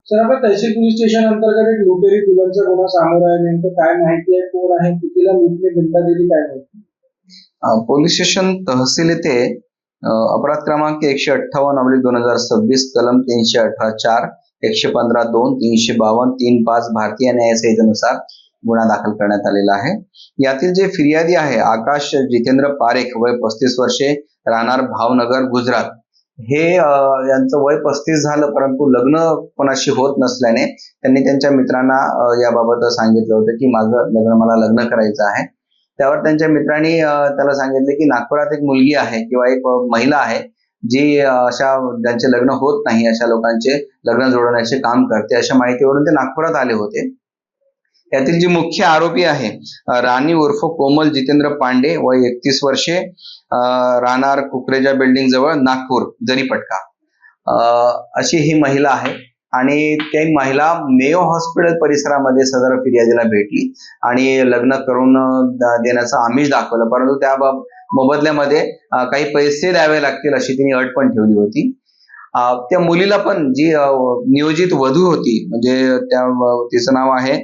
Sir, आपल्या तहसील police station अंतर्गत एक लुटेरी दुल्हनचा गुन्हा समोर आहे. नेमकं काय माहिती आहे, कोण आहे, कितीला लुटणे धमकी दिली, काय माहिती? पोलीस स्टेशन तहसील येथे अपराध क्रमांक 158/2026 कलम 318(4), 115(2), 352, 3(5) भारतीय न्याय संहितेनुसार गुन्हा दाखल करण्यात आलेला आहे। यातील जे फिर्यादी आहे आकाश जितेंद्र पारेख, वय 35 वर्षे, राहणार भावनगर, गुजरात, हे यांचं वय 35 झालं, परंतु लग्न कोणाशी होत नसल्याने त्यांनी त्यांच्या मित्रांना याबाबत सांगितलं होतं की माझं मला लग्न करायचं आहे। त्यावर त्यांच्या मित्रांनी त्याला सांगितले की नागपुरात एक मुलगी आहे किंवा एक महिला आहे जी अशा ज्यांचे लग्न होत नाही अशा लोकांचे लग्न जोडण्याचे काम करते, अशा माहितीवरून ते नागपुरात आले होते। यातील जी मुख्य आरोपी आहे राणी उर्फ कोमल जितेंद्र पांडे, वय 31 वर्षे, राहणार कुकरेजा बिल्डिंग जवळ, नागपूर, जरीपटका, अशी ही महिला आहे। आणि ती महिला मेयो हॉस्पिटल परिसरामध्ये सदर फिर्यादीला भेटली आणि लग्न करून देण्याचं आमिष दाखवलं, परंतु त्या मोबदल्यामध्ये काही पैसे द्यावे लागतील अशी तिने अट पण ठेवली होती। त्या मुलीला पण जी नियोजित वधू होती, म्हणजे तिचं नाव आहे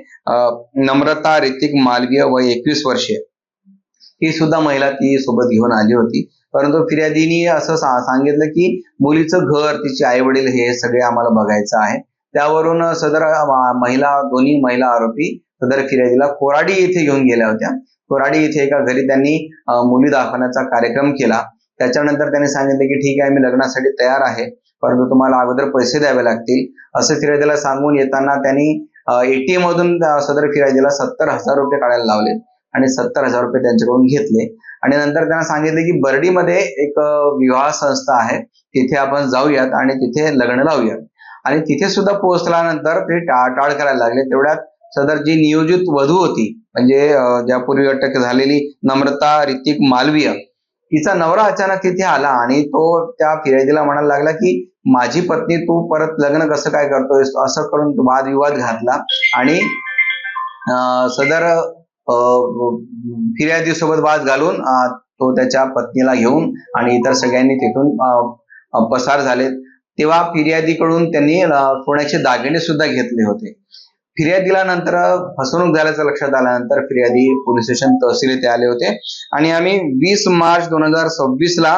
नम्रता ऋतिक मालवीय, वय 21 वर्षे, ही सुद्धा महिला ती सोबत घेऊन आली होती। परंतु फिर्यादीने असं सांगितलं की मुलीचं घर, तिचे आई वडील हे सगळे आम्हाला बघायचं आहे। त्यावरून सदर दोन्ही महिला आरोपी सदर फिर्यादीला कोराडी येथे घेऊन गेल्या होत्या। कोराडी येथे एका घरी त्यांनी मुली दाखवण्याचा कार्यक्रम केला। त्याच्यानंतर त्यांनी सांगितले की ठीक आहे, मी लग्नासाठी तयार आहे, परंतु तुम्हाला अगोदर पैसे द्यावे लागतील, असं फिर्यादीला सांगून येताना त्यांनी ATM मधून सदर फिर्यादीला 70,000 रुपये काढायला लावले आणि 70,000 रुपये त्यांच्याकडून घेतले आणि नंतर त्यांना सांगितले की बर्डीमध्ये एक विवाह संस्था आहे, तिथे आपण जाऊयात आणि तिथे लग्न लावूयात। आणि तिथे सुद्धा पोहोचल्यानंतर ते टाळाटाळ करायला लागले। तेवढ्यात सदर जी नियोजित वधू होती, म्हणजे ज्यापूर्वी अटक झालेली नम्रता ऋतिक मालवीय, तिचा नवरा अचानक तिथे आला आणि तो त्या फिर्यादीला म्हणायला लागला की माझी पत्नी तू परत लग्न कसं काय करतोय, असं करून वादविवाद घातला आणि सदर फिर्यादी सोबत वाद घालून तो त्याच्या पत्नीला घेऊन आणि इतर सगळ्यांनी तिथून पसार झाले। तेव्हा फिर्यादीकडून त्यांनी सोन्याचे दागिने सुद्धा घेतले होते। फिर्यादीला नंतर फसवणूक झाल्याचं लक्षात आल्यानंतर फिर्यादी पोलीस स्टेशन तहसील येथे आले होते आणि आम्ही 20 मार्च 2026 ला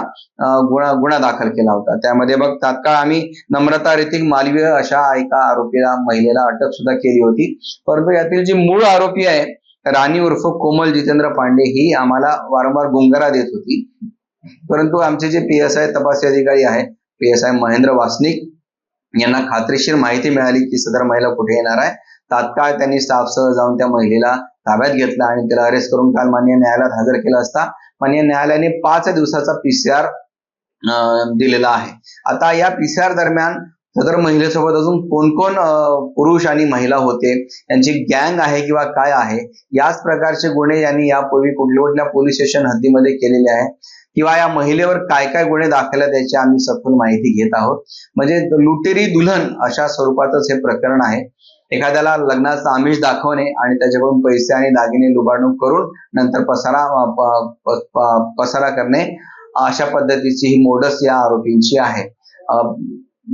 गुन्हा दाखल केला होता। त्यामध्ये तात्काळ आम्ही नम्रता ऋतिक मालवीय अशा एका महिलेला अटक सुद्धा केली होती। परंतु यातील जी मूळ आरोपी आहे राणी उर्फ कोमल जितेंद्र पांडे, ही आम्हाला वारंवार गुंगारा देत होती, परंतु आमचे जे PSI तपासी अधिकारी आहे PSI महेंद्र वासनिक यांना खात्रीशीर माहिती मिळाली की सदर महिला कुठे येणार आहे। तात्काळ त्यांनी स्टाफसह जाऊन त्या महिलेला ताब्यात घेतला आणि तिला अरेस्ट करून काल माननीय न्यायालयात हजर केलं असता माननीय न्यायालयाने 5 दिवसाचा PCR दिलेला आहे। आता या PCR दरम्यान सदर महिलेसोबत अजून कोण कोण पुरुष आणि महिला होते, यांची गँग आहे किंवा काय आहे, याच प्रकारचे गुन्हे यांनी यापूर्वी कुठल्या पोलीस स्टेशन हद्दीमध्ये केलेले आहे किंवा या महिलेवर काय काय गुन्हे दाखल आहेत याची आम्ही सखोल माहिती घेत आहोत। म्हणजे लुटेरी दुल्हन अशा स्वरूपातच हे प्रकरण आहे। एखाद्याला लग्नाचं आमिष दाखवणे आणि त्याच्याकडून पैसे आणि दागिने लुबाडणूक करून नंतर पसारा करणे, अशा पद्धतीची ही मोडस या आरोपींची आहे।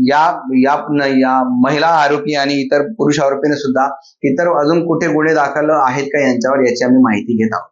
या महिला आरोपी आणि इतर पुरुष आरोपीने सुद्धा इतर अजून कुठे गुन्हे दाखल आहेत का यांच्यावर, याची आम्ही माहिती घेत आहोत।